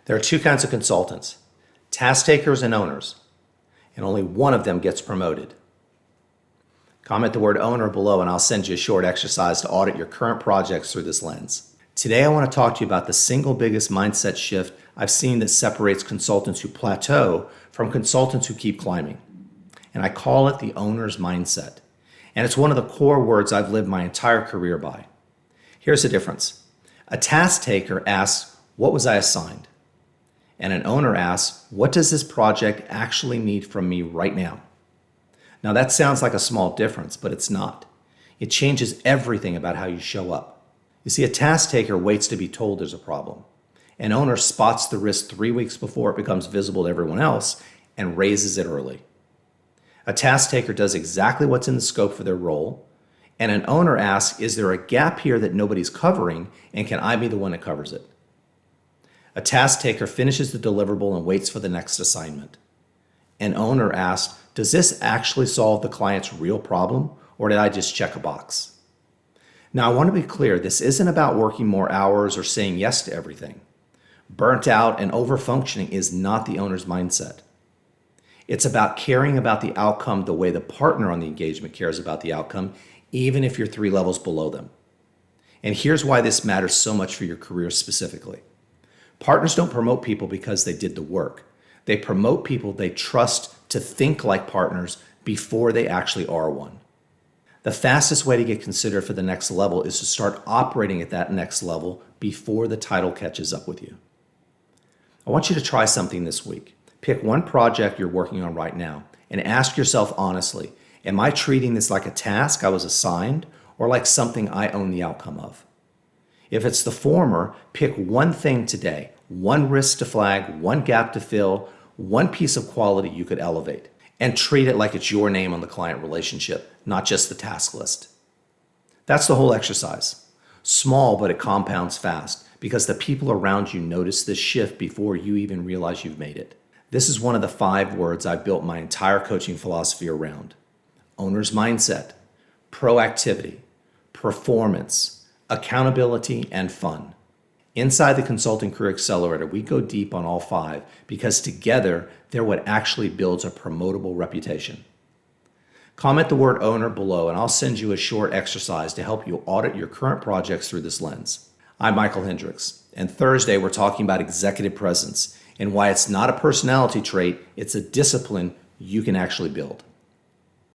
There are two kinds of consultants, task takers and owners, and only one of them gets promoted. Comment the word owner below and I'll send you a short exercise to audit your current projects through this lens. Today I want to talk to you about the single biggest mindset shift I've seen that separates consultants who plateau from consultants who keep climbing. And I call it the owner's mindset. And it's one of the core words I've lived my entire career by. Here's the difference. A task taker asks, what was I assigned? And an owner asks, what does this project actually need from me right now? Now that sounds like a small difference, but it's not. It changes everything about how you show up. You see, a task taker waits to be told there's a problem. An owner spots the risk 3 weeks before it becomes visible to everyone else and raises it early. A task taker does exactly what's in the scope for their role, and an owner asks, is there a gap here that nobody's covering, and can I be the one that covers it? A task taker finishes the deliverable and waits for the next assignment. An owner asks, does this actually solve the client's real problem, or did I just check a box? Now, I want to be clear, this isn't about working more hours or saying yes to everything. Burnt out and over-functioning is not the owner's mindset. It's about caring about the outcome the way the partner on the engagement cares about the outcome, even if you're 3 levels below them. And here's why this matters so much for your career specifically. Partners don't promote people because they did the work. They promote people they trust to think like partners before they actually are one. The fastest way to get considered for the next level is to start operating at that next level before the title catches up with you. I want you to try something this week. Pick one project you're working on right now and ask yourself honestly, am I treating this like a task I was assigned or like something I own the outcome of? If it's the former, pick one thing today, one risk to flag, one gap to fill, one piece of quality you could elevate, and treat it like it's your name on the client relationship, not just the task list. That's the whole exercise. Small, but it compounds fast because the people around you notice this shift before you even realize you've made it. This is one of the 5 words I've built my entire coaching philosophy around. Owner's mindset, proactivity, performance, accountability, and fun. Inside the Consulting Career Accelerator, we go deep on all 5 because together they're what actually builds a promotable reputation. Comment the word owner below and I'll send you a short exercise to help you audit your current projects through this lens. I'm Michael Hendrix, and Thursday we're talking about executive presence and why it's not a personality trait, it's a discipline you can actually build.